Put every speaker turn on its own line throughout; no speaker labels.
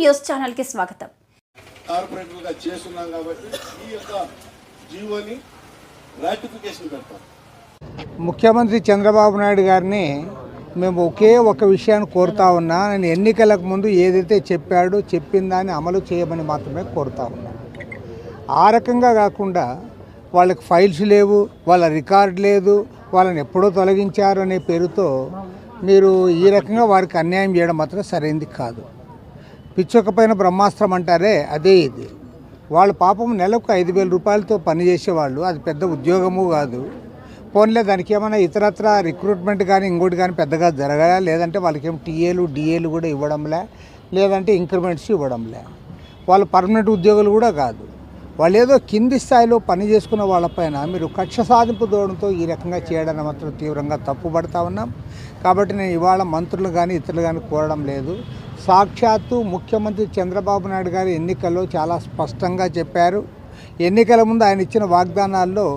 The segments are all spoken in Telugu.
న్యూస్ ఛానల్ కి స్వాగతం.
కార్పొరేటర్గా చేస్తున్నాం కాబట్టి ఈ యొక్క జీవోని రాటిఫికేషన్ పెడతాం.
ముఖ్యమంత్రి చంద్రబాబు నాయుడు గారిని మేము ఒకే ఒక విషయాన్ని కోరుతా ఉన్నా, నేను ఎన్నికలకు ముందు ఏదైతే చెప్పాడో చెప్పిన దాన్ని అమలు చేయమని మాత్రమే కోరుతా ఉన్నా. ఆ రకంగా కాకుండా వాళ్ళకి ఫైల్స్ లేవు, వాళ్ళ రికార్డు లేదు, వాళ్ళని ఎప్పుడో తొలగించారు అనే పేరుతో మీరు ఈ రకంగా వారికి అన్యాయం చేయడం మాత్రం సరైనది కాదు. పిచ్చొకపోయిన బ్రహ్మాస్త్రం అంటారే అదే ఇది. వాళ్ళు పాపం నెలకు 5,000 రూపాయలతో పనిచేసేవాళ్ళు, అది పెద్ద ఉద్యోగము కాదు. పోన్లే దానికి ఏమైనా ఇతరత్ర రిక్రూట్మెంట్ కానీ ఇంకోటి కానీ పెద్దగా జరగాలా, లేదంటే వాళ్ళకి ఏం టీఏలు డిఏలు కూడా ఇవ్వడంలే, లేదంటే ఇంక్రిమెంట్స్ ఇవ్వడంలే. వాళ్ళు పర్మనెంట్ ఉద్యోగులు కూడా కాదు. వాళ్ళు ఏదో కింది స్థాయిలో పని చేసుకున్న వాళ్ళపైన మీరు కక్ష సాధింపు ధోరణితో ఈ రకంగా చేయడాన్ని మాత్రం తీవ్రంగా తప్పుపడతా ఉన్నాం. కాబట్టి నేను ఇవాళ మంత్రులు కానీ ఇతరులు కానీ కోరడం లేదు. సాక్షాత్తు ముఖ్యమంత్రి చంద్రబాబు నాయుడు గారు ఎన్నికల్లో చాలా స్పష్టంగా చెప్పారు. ఎన్నికల ముందు ఆయన ఇచ్చిన వాగ్దానాల్లో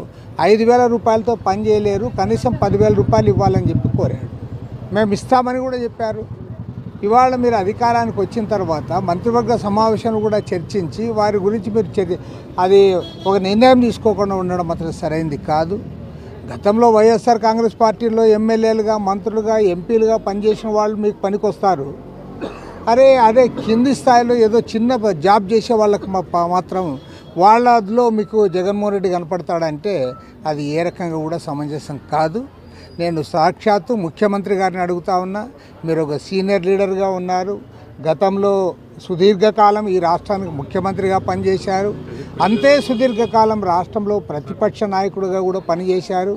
5,000 రూపాయలతో పని చేయలేరు, కనీసం 10,000 రూపాయలు ఇవ్వాలని చెప్పి కోరాడు. మేము ఇస్తామని కూడా చెప్పారు. ఇవాళ మీరు అధికారానికి వచ్చిన తర్వాత మంత్రివర్గ సమావేశాలు కూడా చర్చించి వారి గురించి మీరు అది ఒక నిర్ణయం తీసుకోకుండా ఉండడం మాత్రం సరైనది కాదు. గతంలో వైఎస్ఆర్ కాంగ్రెస్ పార్టీలో ఎమ్మెల్యేలుగా, మంత్రులుగా, ఎంపీలుగా పనిచేసిన వాళ్ళు మీకు పనికొస్తారు. అదే కింది స్థాయిలో ఏదో చిన్న జాబ్ చేసే వాళ్ళకి మాత్రం వాళ్ళలో మీకు జగన్మోహన్ రెడ్డి కనపడతాడంటే అది ఏ రకంగా కూడా సమంజసం కాదు. నేను సాక్షాత్తు ముఖ్యమంత్రి గారిని అడుగుతా ఉన్నా, మీరు ఒక సీనియర్ లీడర్గా ఉన్నారు, గతంలో సుదీర్ఘకాలం ఈ రాష్ట్రానికి ముఖ్యమంత్రిగా పనిచేశారు, అంతే సుదీర్ఘకాలం రాష్ట్రంలో ప్రతిపక్ష నాయకుడిగా కూడా పనిచేశారు.